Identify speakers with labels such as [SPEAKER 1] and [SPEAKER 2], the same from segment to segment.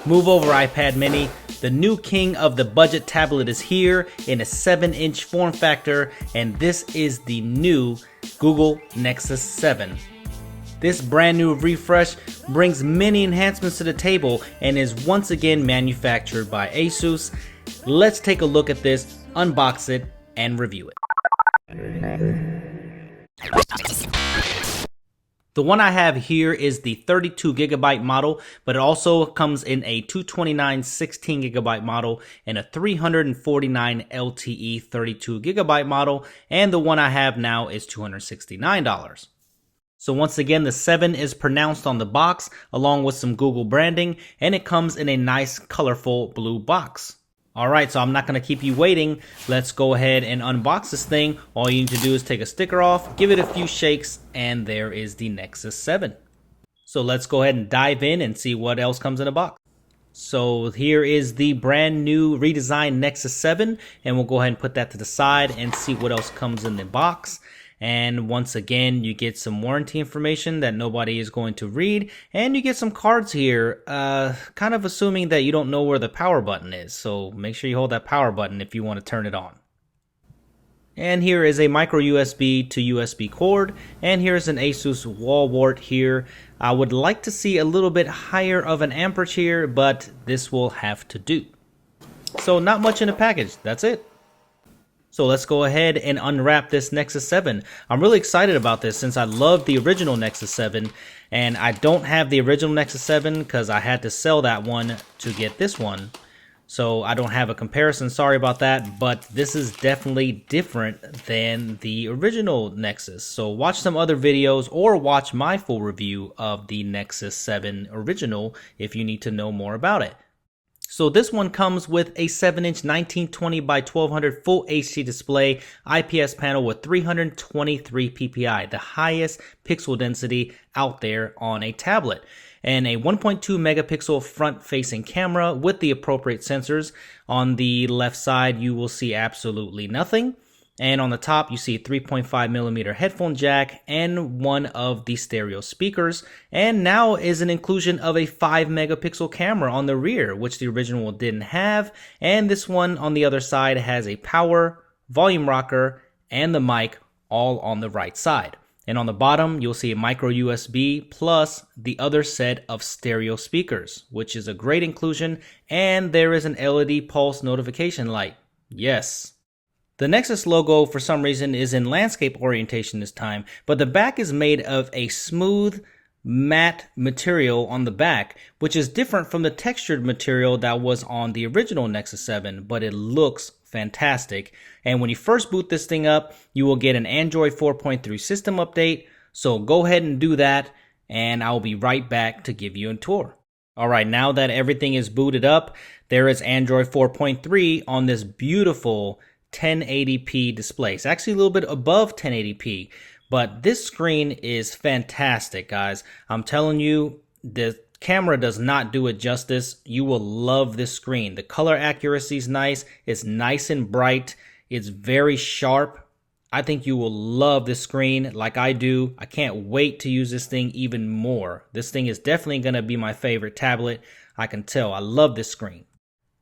[SPEAKER 1] Move over, iPad mini. The new king of the budget tablet is here in a 7-inch form factor, and this is the new Google Nexus 7. This brand new refresh brings many enhancements to the table and is once again manufactured by Asus. Let's take a look at this, unbox it, and review it. The one I have here is the 32GB model, but it also comes in a 229 16GB model and a 349 LTE 32GB model, and the one I have now is $269. So once again, the 7 is pronounced on the box along with some Google branding, and it comes in a nice colorful blue box. Alright, so I'm not going to keep you waiting. Let's go ahead and unbox this thing. All you need to do is take a sticker off, give it a few shakes, and there is the Nexus 7. So let's go ahead and dive in and see what else comes in the box. So here is the brand new redesigned Nexus 7, and we'll go ahead and put that to the side and see what else comes in the box. And once again, you get some warranty information that nobody is going to read, and you get some cards here, kind of assuming that you don't know where the power button is. So make sure you hold that power button if you want to turn it on. And here is a micro USB to USB cord, and here's an Asus wall wart here. I would like to see a little bit higher of an amperage here, but this will have to do. So not much in the package, that's it. So let's go ahead and unwrap this Nexus 7. I'm really excited about this since I love the original Nexus 7, and I don't have the original Nexus 7 because I had to sell that one to get this one. So I don't have a comparison, sorry about that, but this is definitely different than the original Nexus. So watch some other videos or watch my full review of the Nexus 7 original if you need to know more about it. So this one comes with a 7-inch 1920 by 1200 full HD display, IPS panel with 323 ppi, the highest pixel density out there on a tablet, and a 1.2 megapixel front-facing camera with the appropriate sensors. On the left side, you will see absolutely nothing. And on the top, you see a 3.5mm headphone jack and one of the stereo speakers. And now is an inclusion of a 5 megapixel camera on the rear, which the original didn't have. And this one on the other side has a power, volume rocker, and the mic all on the right side. And on the bottom, you'll see a micro USB plus the other set of stereo speakers, which is a great inclusion. And there is an LED pulse notification light. Yes. The Nexus logo for some reason is in landscape orientation this time, but the back is made of a smooth matte material on the back, which is different from the textured material that was on the original Nexus 7, but it looks fantastic. And when you first boot this thing up, you will get an Android 4.3 system update, so go ahead and do that, and I'll be right back to give you a tour. Alright, now that everything is booted up, there is Android 4.3 on this beautiful 1080p display. It's actually a little bit above 1080p, but this screen is fantastic, guys. I'm telling you, the camera does not do it justice. You will love this screen. The color accuracy is nice. It's nice and bright. It's very sharp. I think you will love this screen like I do. I can't wait to use this thing even more. This thing is definitely going to be my favorite tablet. I can tell. I love this screen.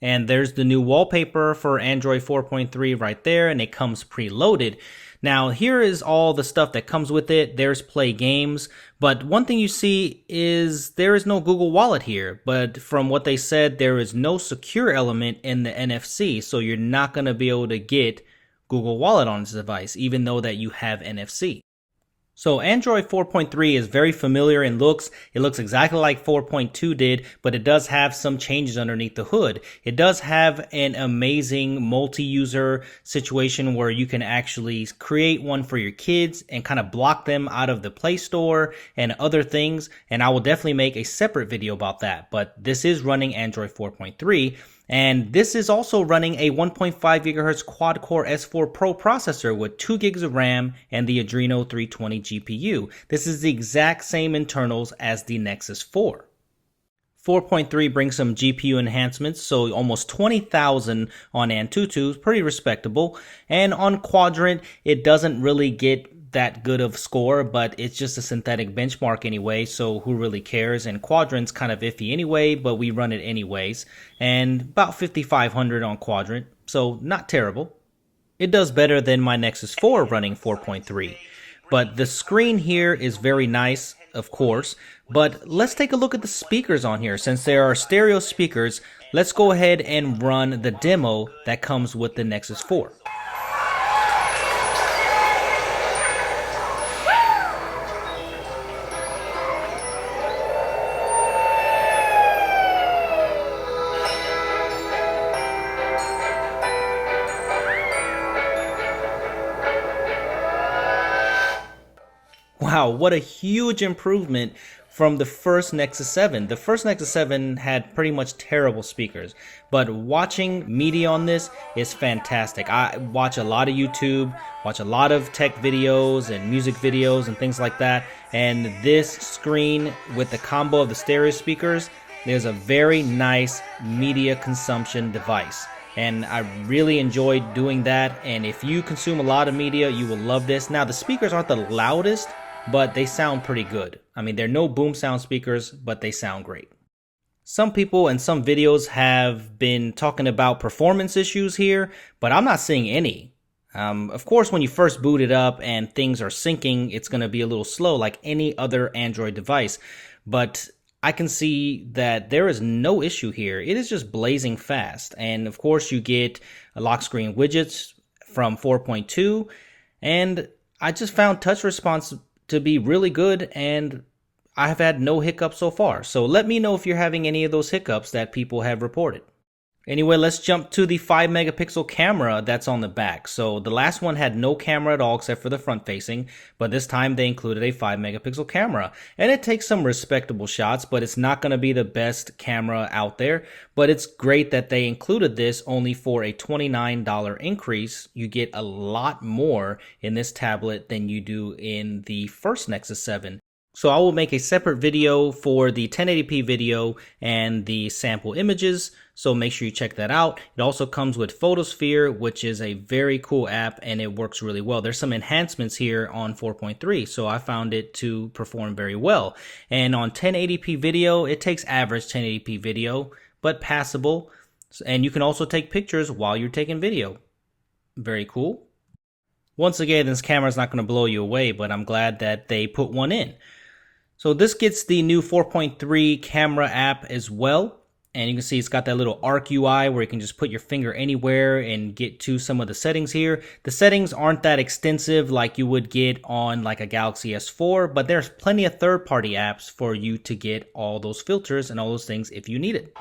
[SPEAKER 1] And there's the new wallpaper for Android 4.3 right there, and it comes preloaded. Now, here is all the stuff that comes with it. There's Play Games, but one thing you see is there is no Google Wallet here. But from what they said, there is no secure element in the NFC, so you're not going to be able to get Google Wallet on this device, even though that you have NFC. So Android 4.3 is very familiar in looks. It looks exactly like 4.2 did, but it does have some changes underneath the hood. It does have an amazing multi-user situation where you can actually create one for your kids and kind of block them out of the Play Store and other things. And I will definitely make a separate video about that. But this is running Android 4.3. And this is also running a 1.5 GHz Quadcore S4 Pro processor with 2 gigs of RAM and the Adreno 320 GPU. This is the exact same internals as the Nexus 4. 4.3 brings some GPU enhancements, so almost 20,000 on Antutu, pretty respectable. And on Quadrant, it doesn't really get that good of score, but it's just a synthetic benchmark anyway, so who really cares? And Quadrant's kind of iffy anyway, but we run it anyways. And about 5,500 on Quadrant, so not terrible. It does better than my Nexus 4 running 4.3. But the screen here is very nice, of course. But let's take a look at the speakers on here. Since there are stereo speakers, let's go ahead and run the demo that comes with the Nexus 4. Wow, what a huge improvement from the first Nexus 7. The first Nexus 7 had pretty much terrible speakers, but watching media on this is fantastic. I watch a lot of YouTube, watch a lot of tech videos and music videos and things like that, and this screen with the combo of the stereo speakers, there's a very nice media consumption device. And I really enjoyed doing that, and if you consume a lot of media, you will love this. Now, the speakers aren't the loudest, but they sound pretty good. I mean, they're no boom sound speakers, but they sound great. Some people and some videos have been talking about performance issues here, but I'm not seeing any. Of course, when you first boot it up and things are syncing, it's going to be a little slow like any other Android device. But I can see that there is no issue here. It is just blazing fast. And of course, you get a lock screen widgets from 4.2. And I just found touch response to be really good, and I have had no hiccups so far. So let me know if you're having any of those hiccups that people have reported. Anyway, let's jump to the 5 megapixel camera that's on the back. So the last one had no camera at all except for the front facing, but this time they included a 5 megapixel camera. And it takes some respectable shots, but it's not going to be the best camera out there. But it's great that they included this only for a $29 increase. You get a lot more in this tablet than you do in the first Nexus 7. So I will make a separate video for the 1080p video and the sample images, so make sure you check that out. It also comes with Photosphere, which is a very cool app, and it works really well. There's some enhancements here on 4.3, so I found it to perform very well. And on 1080p video, it takes average 1080p video, but passable. And you can also take pictures while you're taking video. Very cool. Once again, this camera is not going to blow you away, but I'm glad that they put one in. So this gets the new 4.3 camera app as well. And you can see it's got that little arc UI where you can just put your finger anywhere and get to some of the settings here. The settings aren't that extensive like you would get on like a Galaxy S4, but there's plenty of third-party apps for you to get all those filters and all those things if you need it.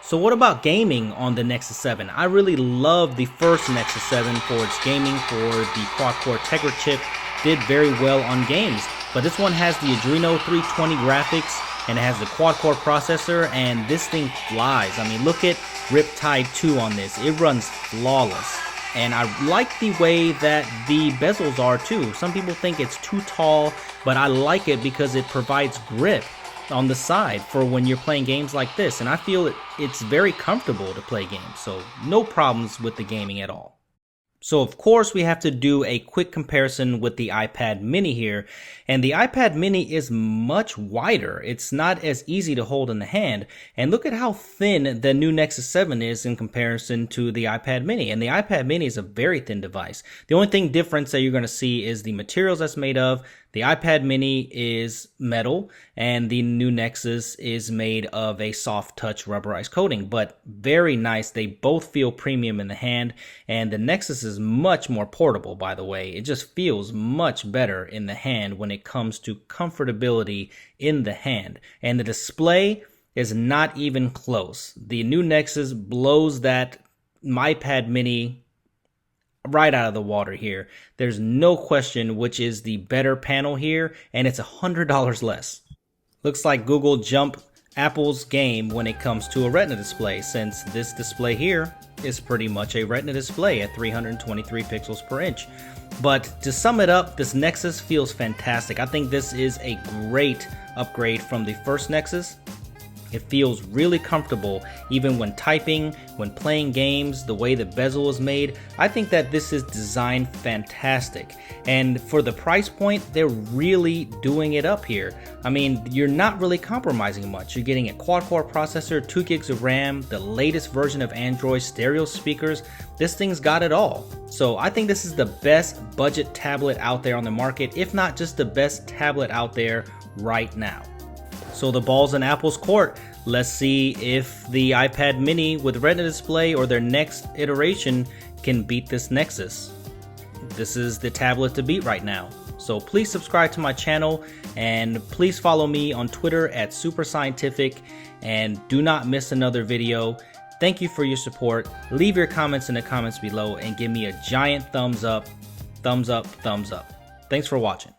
[SPEAKER 1] So what about gaming on the Nexus 7? I really love the first Nexus 7 for its gaming, for the Quadcore Tegra chip. Did very well on games. But this one has the Adreno 320 graphics, and it has the quad-core processor, and this thing flies. I mean, look at Riptide 2 on this. It runs flawless. And I like the way that the bezels are too. Some people think it's too tall, but I like it because it provides grip on the side for when you're playing games like this. And I feel it's very comfortable to play games, so no problems with the gaming at all. So of course we have to do a quick comparison with the iPad mini here, and the iPad mini is much wider. It's not as easy to hold in the hand, and look at how thin the new Nexus 7 is in comparison to the iPad mini, and the iPad mini is a very thin device. The only thing difference that you're going to see is the materials that's made of. The iPad mini is metal, and the new Nexus is made of a soft touch rubberized coating, but very nice. They both feel premium in the hand, and the Nexus is much more portable, by the way. It just feels much better in the hand when it comes to comfortability in the hand. And the display is not even close. The new Nexus blows that iPad mini right out of the water here. There's no question which is the better panel here, and it's $100 less. Looks like Google jumped Apple's game when it comes to a Retina display, since this display here is pretty much a Retina display at 323 pixels per inch. But to sum it up, this Nexus feels fantastic. I think this is a great upgrade from the first Nexus. It feels really comfortable even when typing, when playing games, the way the bezel is made. I think that this is designed fantastic. And for the price point, they're really doing it up here. I mean, you're not really compromising much. You're getting a quad-core processor, 2 gigs of RAM, the latest version of Android, stereo speakers. This thing's got it all. So I think this is the best budget tablet out there on the market, if not just the best tablet out there right now. So the ball's in Apple's court. Let's see if the iPad mini with Retina display or their next iteration can beat this Nexus. This is the tablet to beat right now. So please subscribe to my channel and please follow me on Twitter at SuperScientific, and do not miss another video. Thank you for your support. Leave your comments in the comments below and give me a giant thumbs up, thumbs up, thumbs up. Thanks for watching.